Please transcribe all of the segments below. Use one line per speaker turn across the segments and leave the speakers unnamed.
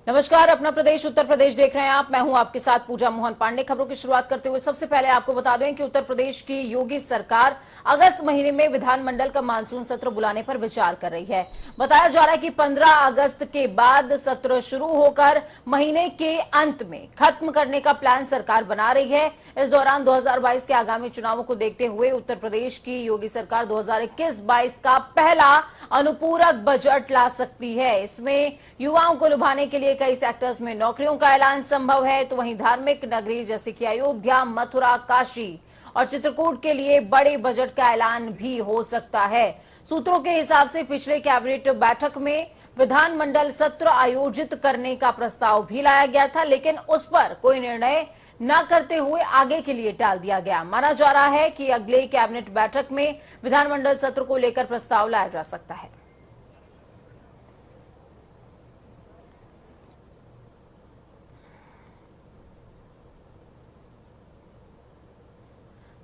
नमस्कार, अपना प्रदेश उत्तर प्रदेश देख रहे हैं आप। मैं हूं आपके साथ पूजा मोहन पांडे। खबरों की शुरुआत करते हुए सबसे पहले आपको बता दें कि उत्तर प्रदेश की योगी सरकार अगस्त महीने में विधानमंडल का मानसून सत्र बुलाने पर विचार कर रही है। बताया जा रहा है कि 15 अगस्त के बाद सत्र शुरू होकर महीने के अंत में खत्म करने का प्लान सरकार बना रही है। इस दौरान 2022 के आगामी चुनावों को देखते हुए उत्तर प्रदेश की योगी सरकार 2021-22 का पहला अनुपूरक बजट ला सकती है। इसमें युवाओं को लुभाने के लिए कई सेक्टर्स में नौकरियों का ऐलान संभव है, तो वहीं धार्मिक नगरी जैसे कि अयोध्या, मथुरा, काशी और चित्रकूट के लिए बड़े बजट का ऐलान भी हो सकता है। सूत्रों के हिसाब से पिछले कैबिनेट बैठक में विधानमंडल सत्र आयोजित करने का प्रस्ताव भी लाया गया था, लेकिन उस पर कोई निर्णय न करते हुए आगे के लिए टाल दिया गया। माना जा रहा है कि अगले कैबिनेट बैठक में विधानमंडल सत्र को लेकर प्रस्ताव लाया जा सकता है।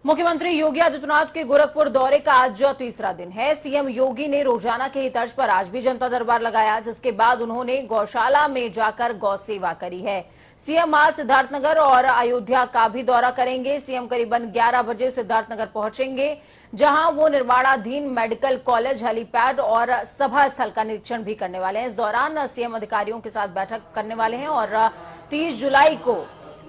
मुख्यमंत्री योगी आदित्यनाथ के गोरखपुर दौरे का आज तीसरा दिन है। सीएम योगी ने रोजाना के ही तर्ज पर आज भी जनता दरबार लगाया, जिसके बाद उन्होंने गौशाला में जाकर गौ सेवा करी है। सीएम आज सिद्धार्थनगर और अयोध्या का भी दौरा करेंगे। सीएम करीबन 11 बजे सिद्धार्थनगर पहुंचेंगे, जहां वो निर्माणाधीन मेडिकल कॉलेज, हेलीपैड और सभा स्थल का निरीक्षण भी करने वाले हैं। इस दौरान सीएम अधिकारियों के साथ बैठक करने वाले हैं और 30 जुलाई को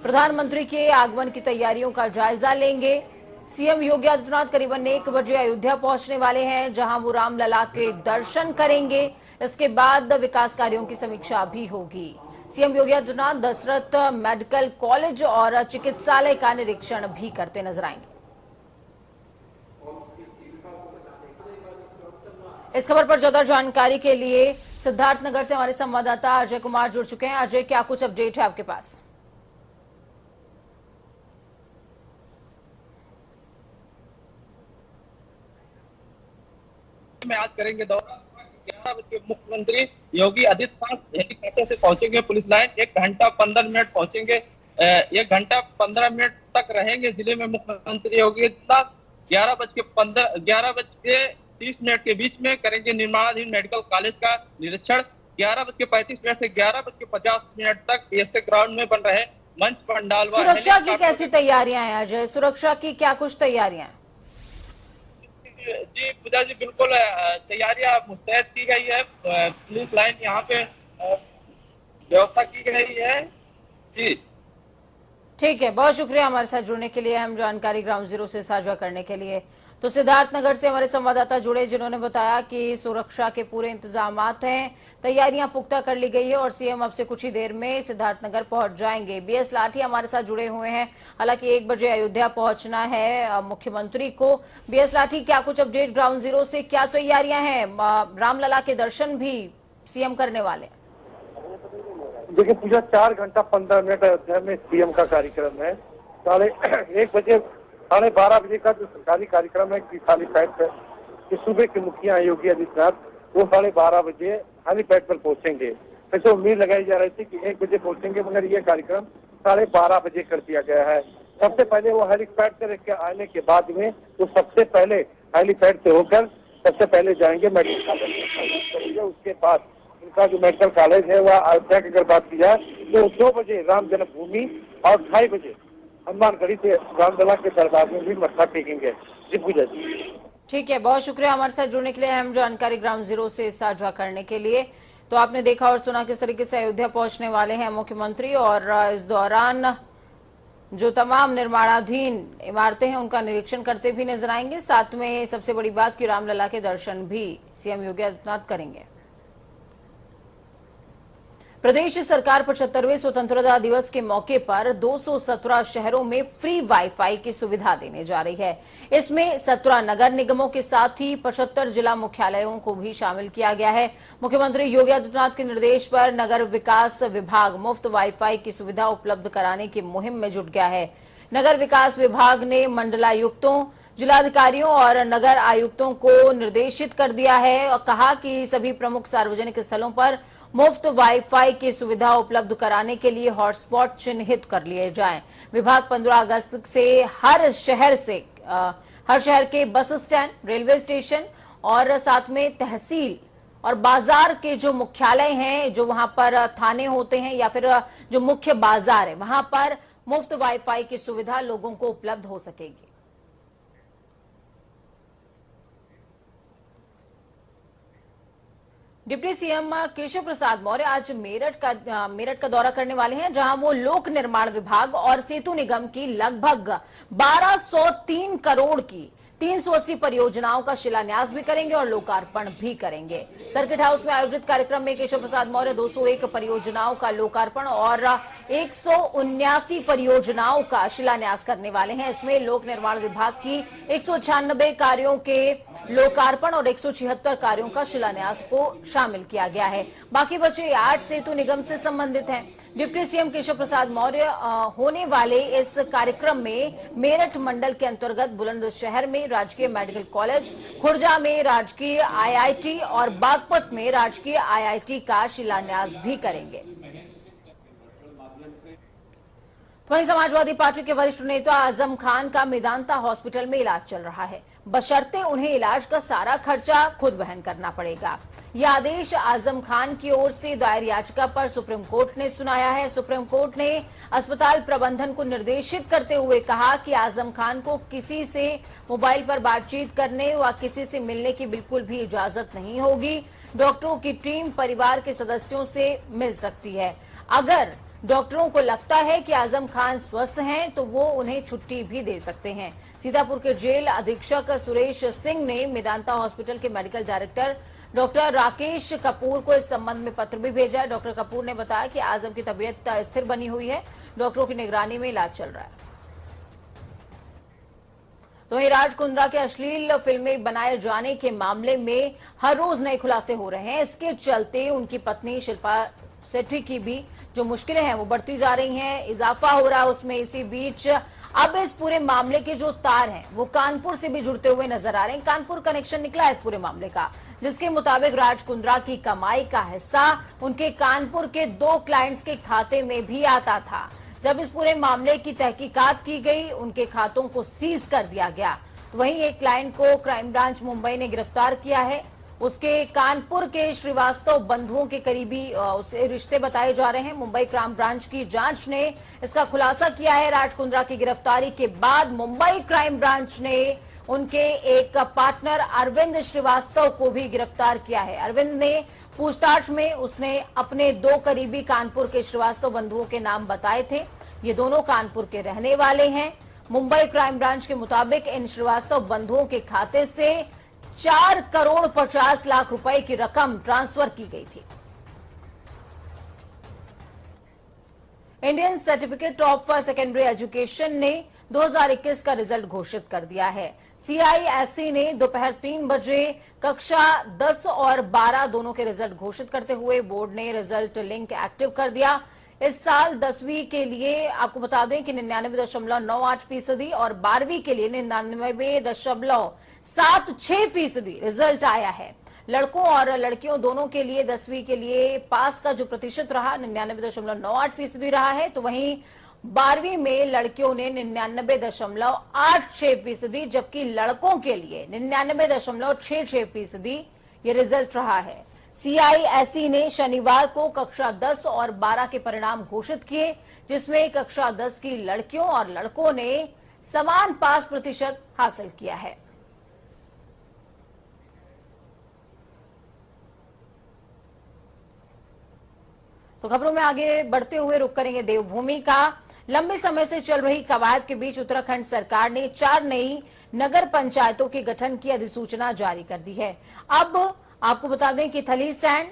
प्रधानमंत्री के आगमन की तैयारियों का जायजा लेंगे। सीएम योगी आदित्यनाथ करीबन 1 बजे अयोध्या पहुंचने वाले हैं, जहां वो रामलला के दर्शन करेंगे। इसके बाद विकास कार्यों की समीक्षा भी होगी। CM Yogi Adityanath Dasharath medical college और चिकित्सालय का निरीक्षण भी करते नजर आएंगे। इस खबर पर ज्यादा जानकारी के लिए सिद्धार्थनगर से हमारे संवाददाता अजय कुमार जुड़ चुके हैं। अजय, क्या कुछ अपडेट है आपके पास?
में आज करेंगे दौरा। 11 बजे मुख्यमंत्री योगी आदित्यनाथ हेलीकॉप्टर से पहुंचेंगे पुलिस लाइन। 1 घंटा 15 मिनट पहुंचेंगे, 1 घंटा 15 मिनट तक रहेंगे जिले में मुख्यमंत्री योगी आदित्यनाथ। 11 बज के 30 मिनट के बीच में करेंगे निर्माणाधीन मेडिकल कॉलेज का निरीक्षण। 11:35 से 11:50 तक पीएसए ग्राउंड में बन रहे मंच पंडाल व
सुरक्षा की कैसी तैयारियां हैं अजय? सुरक्षा की क्या कुछ तैयारियां हैं?
जी पूजा जी, बिल्कुल तैयारियां मुस्तैद की गई है। पुलिस लाइन यहाँ पे व्यवस्था की गई है। जी
ठीक है, बहुत शुक्रिया हमारे साथ जुड़ने के लिए, हम जानकारी ग्राउंड जीरो से साझा करने के लिए। तो सिद्धार्थनगर से हमारे संवाददाता जुड़े, जिन्होंने बताया कि सुरक्षा के पूरे इंतजाम हैं, तैयारियां पुख्ता कर ली गई है और सीएम अब से कुछ ही देर में सिद्धार्थनगर पहुंच जाएंगे। बीएस लाठी हमारे साथ जुड़े हुए हैं। हालांकि 1 बजे अयोध्या पहुंचना है मुख्यमंत्री को। बीएस लाठी, क्या कुछ अपडेट ग्राउंड जीरो से? क्या तैयारियां हैं? रामलला के दर्शन भी सीएम करने वाले?
देखिए पूजा, 4 घंटा 15 मिनट अयोध्या में सीएम का कार्यक्रम है। 1:30 बजे 12:30 बजे का जो सरकारी कार्यक्रम है हेलीपैड पर, कि सुबह के मुखिया योगी आदित्यनाथ वो 12:30 बजे हेलीपैड पर पहुंचेंगे। ऐसे उम्मीद लगाई जा रही थी कि 1 बजे पहुंचेंगे, मगर ये कार्यक्रम 12:30 बजे कर दिया गया है। सबसे पहले वो हेलीपैड से आने के बाद में वो सबसे पहले हेलीपैड से होकर सबसे पहले जाएंगे मेडिकल कॉलेज। उसके बाद उनका जो मेडिकल कॉलेज है वह अयोध्या की अगर बात की जाए तो 2 बजे राम जन्मभूमि और 2:30 बजे हनुमानगढ़ी से रामलला के दरबार में भी मत्था टेकेंगे। जी पूजा जी।
ठीक है, बहुत शुक्रिया हमारे साथ जुड़ने के लिए, अहम जानकारी ग्राउंड जीरो से साझा करने के लिए। तो आपने देखा और सुना किस तरीके से अयोध्या पहुंचने वाले हैं मुख्यमंत्री, और इस दौरान जो तमाम निर्माणाधीन इमारतें हैं उनका निरीक्षण करते भी नजर आएंगे। साथ में सबसे बड़ी बात कि रामलला के दर्शन भी सीएम योगी आदित्यनाथ करेंगे। प्रदेश सरकार 75वें स्वतंत्रता दिवस के मौके पर 217 शहरों में फ्री वाईफाई की सुविधा देने जा रही है। इसमें 17 नगर निगमों के साथ ही 75 जिला मुख्यालयों को भी शामिल किया गया है। मुख्यमंत्री योगी आदित्यनाथ के निर्देश पर नगर विकास विभाग मुफ्त वाईफाई की सुविधा उपलब्ध कराने की मुहिम में जुट गया है। नगर विकास विभाग ने मंडलायुक्तों, जिलाधिकारियों और नगर आयुक्तों को निर्देशित कर दिया है और कहा कि सभी प्रमुख सार्वजनिक स्थलों पर मुफ्त वाईफाई की सुविधा उपलब्ध कराने के लिए हॉटस्पॉट चिन्हित कर लिए जाएं। विभाग 15 अगस्त से हर शहर के बस स्टैंड, रेलवे स्टेशन और साथ में तहसील और बाजार के जो मुख्यालय हैं, जो वहां पर थाने होते हैं या फिर जो मुख्य बाजार है, वहां पर मुफ्त वाईफाई की सुविधा लोगों को उपलब्ध हो सकेगी। डिप्टी सीएम केशव प्रसाद मौर्य आज मेरठ का दौरा करने वाले हैं, जहां वो लोक निर्माण विभाग और सेतु निगम की लगभग 1203 करोड़ की 380 परियोजनाओं का शिलान्यास भी करेंगे और लोकार्पण भी करेंगे। सर्किट हाउस में आयोजित कार्यक्रम में केशव प्रसाद मौर्य 201 परियोजनाओं का लोकार्पण और 179 परियोजनाओं का शिलान्यास करने वाले हैं। इसमें लोक निर्माण विभाग की 196 कार्यों के लोकार्पण और 176 कार्यों का शिलान्यास को शामिल किया गया है। बाकी बचे 8 सेतु निगम से संबंधित हैं। डिप्टी सीएम केशव प्रसाद मौर्य होने वाले इस कार्यक्रम में मेरठ मंडल के अंतर्गत बुलंदशहर में राजकीय मेडिकल कॉलेज, खुर्जा में राजकीय आईआईटी और बागपत में राजकीय आईआईटी का शिलान्यास भी करेंगे। वहीं समाजवादी पार्टी के वरिष्ठ नेता आजम खान का मेदांता हॉस्पिटल में इलाज चल रहा है, बशर्ते उन्हें इलाज का सारा खर्चा खुद वहन करना पड़ेगा। यह आदेश आजम खान की ओर से दायर याचिका पर सुप्रीम कोर्ट ने सुनाया है। सुप्रीम कोर्ट ने अस्पताल प्रबंधन को निर्देशित करते हुए कहा कि आजम खान को किसी से मोबाइल पर बातचीत करने व किसी से मिलने की बिल्कुल भी इजाजत नहीं होगी। डॉक्टरों की टीम परिवार के सदस्यों से मिल सकती है। अगर डॉक्टरों को लगता है कि आजम खान स्वस्थ हैं तो वो उन्हें छुट्टी भी दे सकते हैं। सीतापुर के जेल अधीक्षक सुरेश सिंह ने मेदांता हॉस्पिटल के medical director doctor Rakesh Kapoor को इस संबंध में पत्र भी भेजा है। डॉक्टर कपूर ने बताया कि आजम की तबीयत स्थिर बनी हुई है, डॉक्टरों की निगरानी में इलाज चल रहा है। तो वहीं राज कुंद्रा के अश्लील फिल्में बनाए जाने के मामले में हर रोज नए खुलासे हो रहे हैं। इसके चलते उनकी पत्नी शिल्पा शेट्टी की भी जो मुश्किलें हैं वो बढ़ती जा रही हैं, इजाफा हो रहा है उसमें। इसी बीच अब इस पूरे मामले के जो तार हैं वो कानपुर से भी जुड़ते हुए नजर आ रहे हैं। कानपुर कनेक्शन निकला है इस पूरे मामले का, जिसके मुताबिक राज कुंद्रा की कमाई का हिस्सा उनके कानपुर के 2 क्लाइंट्स के खाते में भी आता था। जब इस पूरे मामले की तहकीकात की गई, उनके खातों को सीज कर दिया गया। तो वहीं एक क्लाइंट को क्राइम ब्रांच मुंबई ने गिरफ्तार किया है। उसके कानपुर के श्रीवास्तव बंधुओं के करीबी उसे रिश्ते बताए जा रहे हैं। मुंबई क्राइम ब्रांच की जांच ने इसका खुलासा किया है। राज कुंद्रा की गिरफ्तारी के बाद मुंबई क्राइम ब्रांच ने उनके एक पार्टनर अरविंद श्रीवास्तव को भी गिरफ्तार किया है। अरविंद ने पूछताछ में उसने अपने 2 करीबी कानपुर के श्रीवास्तव बंधुओं के नाम बताए थे। ये दोनों कानपुर के रहने वाले हैं। मुंबई क्राइम ब्रांच के मुताबिक इन श्रीवास्तव बंधुओं के खाते से 4 करोड़ 50 लाख रुपए की रकम ट्रांसफर की गई थी। Indian certificate of secondary education ने 2021 का रिजल्ट घोषित कर दिया है। सीआईएससी ने दोपहर 3 बजे कक्षा 10 और 12 दोनों के रिजल्ट घोषित करते हुए बोर्ड ने रिजल्ट लिंक एक्टिव कर दिया। इस साल 10वीं के लिए आपको बता दें कि 99.98% और 12वीं के लिए 99.76% रिजल्ट आया है। लड़कों और लड़कियों दोनों के लिए 10वीं के लिए पास का जो प्रतिशत रहा 99.98% रहा है। तो वहीं 12वीं में लड़कियों ने 99.86%, जबकि लड़कों के लिए 99.66% ये रिजल्ट रहा है। सीआईएसई ने शनिवार को कक्षा 10 और 12 के परिणाम घोषित किए, जिसमें कक्षा 10 की लड़कियों और लड़कों ने समान पास प्रतिशत हासिल किया है। तो खबरों में आगे बढ़ते हुए रुक करेंगे देवभूमि का। लंबे समय से चल रही कवायद के बीच उत्तराखंड सरकार ने 4 नई नगर पंचायतों के गठन की अधिसूचना जारी कर दी है। अब आपको बता दें कि थलीसैंण,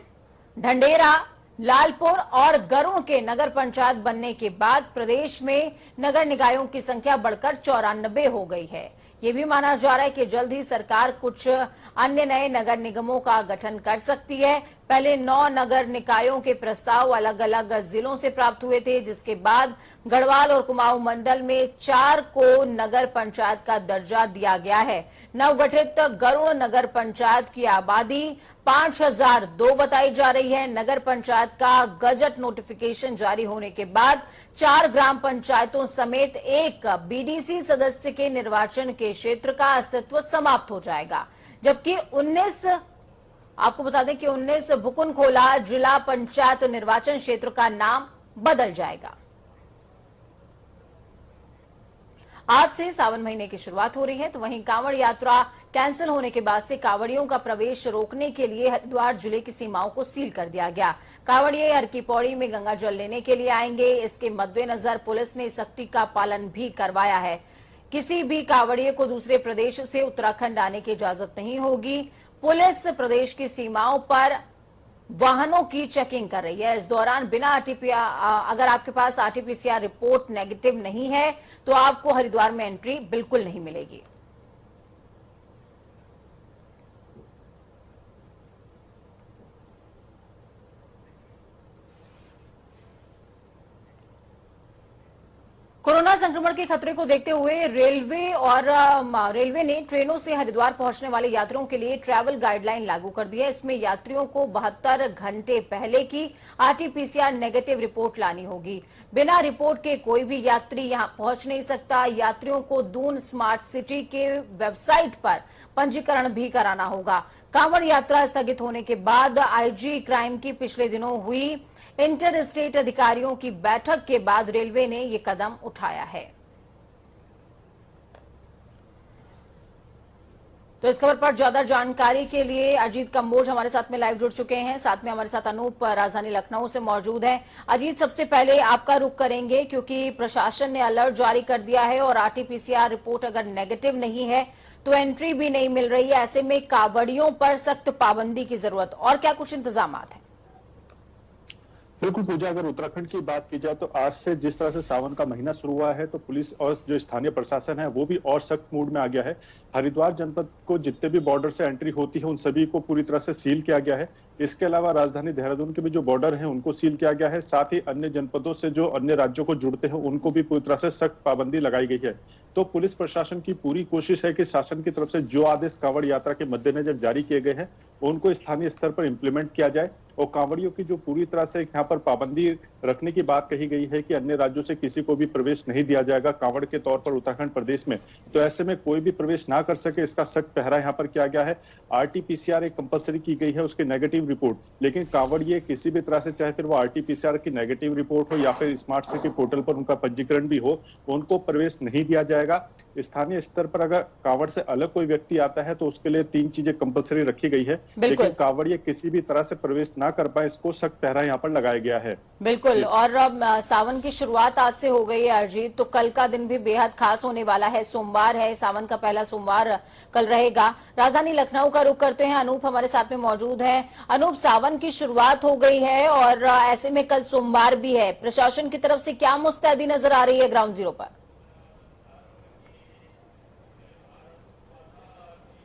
ढंडेरा, लालपुर और गरुड़ के नगर पंचायत बनने के बाद प्रदेश में नगर निकायों की संख्या बढ़कर 94 हो गई है। ये भी माना जा रहा है कि जल्द ही सरकार कुछ अन्य नए नगर निगमों का गठन कर सकती है। पहले 9 नगर निकायों के प्रस्ताव अलग अलग जिलों से प्राप्त हुए थे, जिसके बाद गढ़वाल और कुमाऊं मंडल में 4 को नगर पंचायत का दर्जा दिया गया है। नवगठित गरुड़ नगर पंचायत की आबादी 5002 बताई जा रही है। नगर पंचायत का गजट नोटिफिकेशन जारी होने के बाद 4 ग्राम पंचायतों समेत एक बीडीसी सदस्य के निर्वाचन के क्षेत्र का अस्तित्व समाप्त हो जाएगा, जबकि 19 आपको बता दें कि 19 भुकुनखोला जिला पंचायत निर्वाचन क्षेत्र का नाम बदल जाएगा। आज से सावन महीने की शुरुआत हो रही है, तो वहीं कांवड़ यात्रा कैंसिल होने के बाद से कांवड़ियों का प्रवेश रोकने के लिए हरिद्वार जिले की सीमाओं को सील कर दिया गया। कांवड़िये हर की पौड़ी में गंगा जल लेने के लिए आएंगे। इसके मद्देनजर पुलिस ने सख्ती का पालन भी करवाया है। किसी भी कांवड़िये को दूसरे प्रदेश से उत्तराखंड आने की इजाजत नहीं होगी। पुलिस प्रदेश की सीमाओं पर वाहनों की चेकिंग कर रही है। इस दौरान बिना अगर आपके पास आरटीपीसीआर रिपोर्ट नेगेटिव नहीं है तो आपको हरिद्वार में एंट्री बिल्कुल नहीं मिलेगी। कोरोना संक्रमण के खतरे को देखते हुए रेलवे ने ट्रेनों से हरिद्वार पहुंचने वाले यात्रियों के लिए ट्रैवल गाइडलाइन लागू कर दी है। इसमें यात्रियों को 72 घंटे पहले की आरटीपीसीआर नेगेटिव रिपोर्ट लानी होगी। बिना रिपोर्ट के कोई भी यात्री यहां पहुंच नहीं सकता। यात्रियों को दून स्मार्ट सिटी के वेबसाइट पर पंजीकरण भी कराना होगा। कांवड़ यात्रा स्थगित होने के बाद आईजी क्राइम की पिछले दिनों हुई इंटर स्टेट अधिकारियों की बैठक के बाद रेलवे ने ये कदम उठाया है। तो इस खबर पर ज्यादा जानकारी के लिए अजीत कंबोज हमारे साथ में लाइव जुड़ चुके हैं। साथ में हमारे साथ अनूप राजधानी लखनऊ से मौजूद हैं। अजीत, सबसे पहले आपका रुख करेंगे क्योंकि प्रशासन ने अलर्ट जारी कर दिया है और आरटीपीसीआर रिपोर्ट अगर नेगेटिव नहीं है तो एंट्री भी नहीं मिल रही है। ऐसे में कांवड़ियों पर सख्त पाबंदी की जरूरत और क्या कुछ इंतजाम है?
बिल्कुल पूजा, अगर उत्तराखंड की बात की जाए तो आज से जिस तरह से सावन का महीना शुरू हुआ है तो पुलिस और जो स्थानीय प्रशासन है वो भी और सख्त मूड में आ गया है। हरिद्वार जनपद को जितने भी बॉर्डर से एंट्री होती है उन सभी को पूरी तरह से सील किया गया है। इसके अलावा राजधानी देहरादून के भी जो बॉर्डर हैं उनको सील किया गया है। साथ ही अन्य जनपदों से जो अन्य राज्यों को जुड़ते हैं उनको भी पूरी तरह से सख्त पाबंदी लगाई गई है। तो पुलिस प्रशासन की पूरी कोशिश है कि शासन की तरफ से जो आदेश कांवड़ यात्रा के मद्देनजर जारी किए गए हैं उनको स्थानीय स्तर पर इंप्लीमेंट किया जाए। और कांवड़ियों की जो पूरी तरह से यहाँ पर पाबंदी रखने की बात कही गई है कि अन्य राज्यों से किसी को भी प्रवेश नहीं दिया जाएगा कांवड़ के तौर पर उत्तराखंड प्रदेश में, तो ऐसे में कोई भी प्रवेश ना कर सके इसका सख्त पहरा यहाँ पर किया गया है। आरटीपीसीआर एक कंपलसरी की गई है, उसकी नेगेटिव रिपोर्ट, लेकिन कांवड़िये किसी भी तरह से चाहे फिर वो आरटीपीसीआर की नेगेटिव रिपोर्ट हो या फिर स्मार्ट सिटी पोर्टल पर उनका पंजीकरण भी हो, उनको प्रवेश नहीं दिया जाएगा। स्थानीय स्तर पर अगर कांवड़ से अलग कोई व्यक्ति आता है तो उसके लिए 3 चीजें कंपलसरी रखी गई है, लेकिन कांवड़िये किसी भी तरह से प्रवेश ना कर पाए इसको सख्त पहरा यहाँ पर लगाया गया है।
बिल्कुल, और सावन की शुरुआत आज से हो गई है अरजीत, तो कल का दिन भी बेहद खास होने वाला है। सोमवार है, सावन का पहला सोमवार कल रहेगा। राजधानी लखनऊ का रुख करते हैं, अनूप हमारे साथ में मौजूद है। अनूप, सावन की शुरुआत हो गई है और ऐसे में कल सोमवार भी है, प्रशासन की तरफ से क्या मुस्तैदी नजर आ रही है ग्राउंड जीरो पर?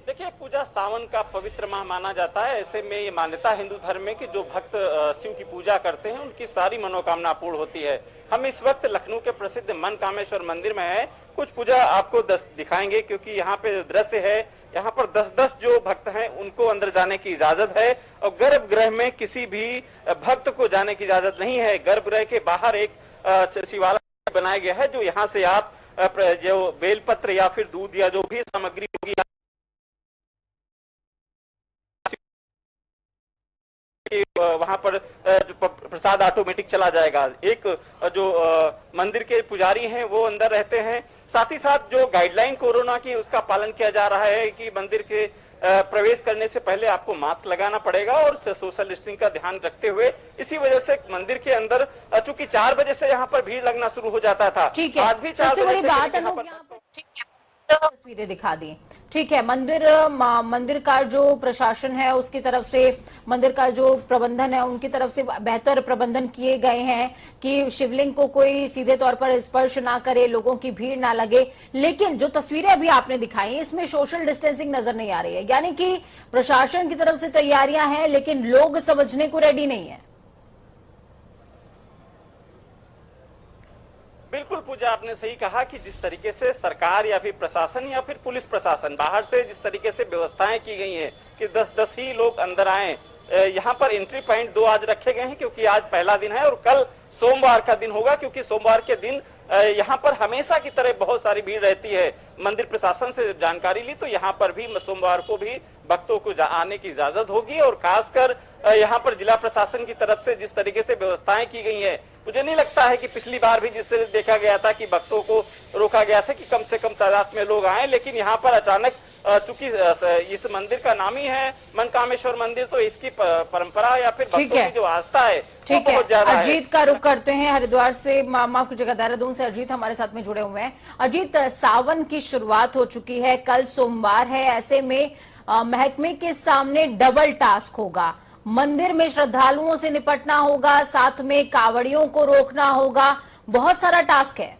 देखिए पूजा, सावन का पवित्र माह माना जाता है। ऐसे में ये मान्यता हिंदू धर्म में कि जो भक्त शिव की पूजा करते हैं उनकी सारी मनोकामना पूर्ण होती है। हम इस वक्त लखनऊ के प्रसिद्ध मनकामेश्वर मंदिर में हैं। कुछ पूजा आपको दिखाएंगे क्योंकि यहाँ पे दृश्य है, यहाँ पर 10-10 जो भक्त हैं उनको अंदर जाने की इजाजत है और गर्भगृह में किसी भी भक्त को जाने की इजाजत नहीं है। गर्भगृह के बाहर एक शिवालय बनाया गया है जो यहाँ से आप जो बेलपत्र या फिर दूध या जो भी सामग्री होगी वहां पर प्रसाद ऑटोमेटिक चला जाएगा। एक जो मंदिर के पुजारी हैं वो अंदर रहते हैं। साथ ही साथ जो गाइडलाइन कोरोना की उसका पालन किया जा रहा है कि मंदिर के प्रवेश करने से पहले आपको मास्क लगाना पड़ेगा और सोशल डिस्टेंसिंग का ध्यान रखते हुए, इसी वजह से मंदिर के अंदर चूंकि 4 बजे से यहाँ पर भीड़ लगना शुरू हो जाता था, आज भी 4 बजे से
तस्वीरें दिखा दी। ठीक है, मंदिर का जो प्रशासन है उसकी तरफ से, मंदिर का जो प्रबंधन है उनकी तरफ से बेहतर प्रबंधन किए गए हैं कि शिवलिंग को कोई सीधे तौर पर स्पर्श ना करे, लोगों की भीड़ ना लगे। लेकिन जो तस्वीरें अभी आपने दिखाई इसमें सोशल डिस्टेंसिंग नजर नहीं आ रही है, यानी कि प्रशासन की तरफ से तैयारियां हैं लेकिन लोग समझने को रेडी नहीं है।
बिल्कुल पूजा, आपने सही कहा कि जिस तरीके से सरकार या फिर प्रशासन या फिर पुलिस प्रशासन बाहर से जिस तरीके से व्यवस्थाएं की गई हैं कि 10-10 ही लोग अंदर आए। यहाँ पर एंट्री पॉइंट 2 आज रखे गए हैं क्योंकि आज पहला दिन है और कल सोमवार का दिन होगा, क्योंकि सोमवार के दिन यहाँ पर हमेशा की तरह बहुत सारी भीड़ रहती है। मंदिर प्रशासन से जानकारी ली तो यहाँ पर भी सोमवार को भी भक्तों को आने की इजाजत होगी, और खासकर यहाँ पर जिला प्रशासन की तरफ से जिस तरीके से व्यवस्थाएं की गई हैं, मुझे नहीं लगता है कि पिछली बार भी जिस तरह देखा गया था कि भक्तों को रोका गया था कि कम से कम तादाद में लोग आए, लेकिन यहाँ पर अचानक चूंकि इस मंदिर का नाम ही है मनकामेश्वर मंदिर, तो इसकी परंपरा या फिर भक्तों की जो आस्था है
ठीक है।
बहुत ज्यादा है।
अजीत का रुख करते हैं हरिद्वार से, माफ कीजिएगा देहरादून से अजीत हमारे साथ में जुड़े हुए हैं। अजीत, सावन की शुरुआत हो चुकी है, कल सोमवार है, ऐसे में महकमे के सामने डबल टास्क होगा। मंदिर में श्रद्धालुओं से निपटना होगा, साथ में कावड़ियों को रोकना होगा, बहुत सारा टास्क है।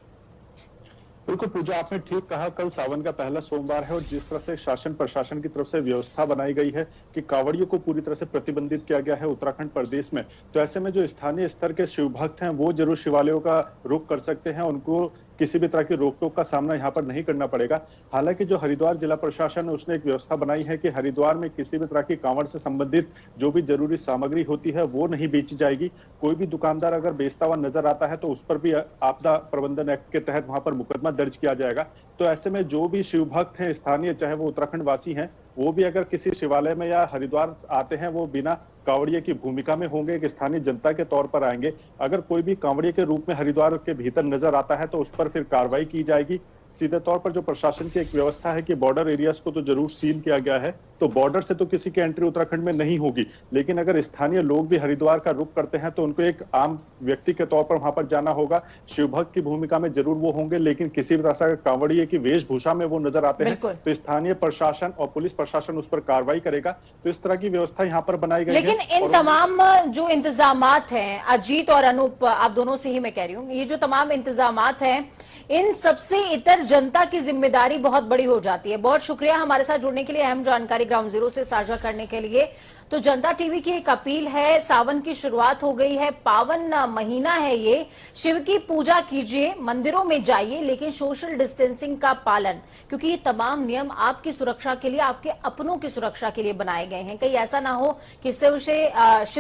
बिल्कुल पूजा, आपने ठीक कहा, कल सावन का पहला सोमवार है और जिस तरह से शासन प्रशासन की तरफ से व्यवस्था बनाई गई है कि कावड़ियों को पूरी तरह से प्रतिबंधित किया गया है उत्तराखंड प्रदेश में, तो ऐसे में जो स्थानीय स्तर के शिव भक्त हैं वो जरूर शिवालयों का रुख कर सकते हैं, उनको किसी भी तरह की रोक टोक का सामना यहाँ पर नहीं करना पड़ेगा। हालांकि जो हरिद्वार जिला प्रशासन है उसने एक व्यवस्था बनाई है कि हरिद्वार में किसी भी तरह की कांवड़ से संबंधित जो भी जरूरी सामग्री होती है वो नहीं बेची जाएगी। कोई भी दुकानदार अगर बेचता हुआ नजर आता है तो उस पर भी आपदा प्रबंधन एक्ट के तहत वहां पर मुकदमा दर्ज किया जाएगा। तो ऐसे में जो भी शिव भक्त हैं स्थानीय, चाहे वो उत्तराखंड वासी हैं, वो भी अगर किसी शिवालय में या हरिद्वार आते हैं वो बिना कांवड़िए की भूमिका में होंगे, एक स्थानीय जनता के तौर पर आएंगे। अगर कोई भी कांवड़िए के रूप में हरिद्वार के भीतर नजर आता है तो उस पर फिर कार्रवाई की जाएगी। सीधे तौर पर जो प्रशासन की एक व्यवस्था है कि बॉर्डर एरियाज को तो जरूर सील किया गया है, तो बॉर्डर से तो किसी की एंट्री उत्तराखंड में नहीं होगी, लेकिन अगर स्थानीय लोग भी हरिद्वार का रुख करते हैं तो उनको एक आम व्यक्ति के तौर पर वहां पर जाना होगा। शिवभक्त की भूमिका में जरूर वो होंगे, लेकिन किसी भी तरह से कांवड़िए की वेशभूषा में वो नजर आते हैं तो स्थानीय प्रशासन और पुलिस प्रशासन उस पर कार्रवाई करेगा। तो इस तरह की व्यवस्था यहाँ पर बनाई गई है।
लेकिन इन तमाम जो इंतजामात हैं, अजीत और अनूप, आप दोनों से ही मैं कह रही हूँ, ये जो तमाम इंतजामात हैं, इन सबसे इतर जनता की जिम्मेदारी बहुत बड़ी हो जाती है। बहुत शुक्रिया हमारे साथ जुड़ने के लिए, अहम जानकारी ग्राउंड जीरो से साझा करने के लिए। तो जनता टीवी की एक अपील है, सावन की शुरुआत हो गई है, पावन महीना है ये, शिव की पूजा कीजिए, मंदिरों में जाइए, लेकिन सोशल डिस्टेंसिंग का पालन, क्योंकि ये तमाम नियम आपकी सुरक्षा के लिए, आपके अपनों की सुरक्षा के लिए बनाए गए हैं। कहीं ऐसा ना हो कि शिव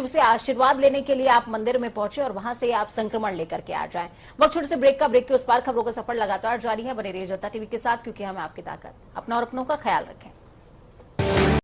से आशीर्वाद लेने के लिए आप मंदिर में पहुंचे और वहां से आप संक्रमण लेकर के आ जाएं। वक्त छोटे से ब्रेक का, ब्रेक के उस पार खबरों का सफर लगातार जारी है। बने रहिए जनता टीवी के साथ, क्योंकि हमें आपकी ताकत। अपना और अपनों का ख्याल रखें।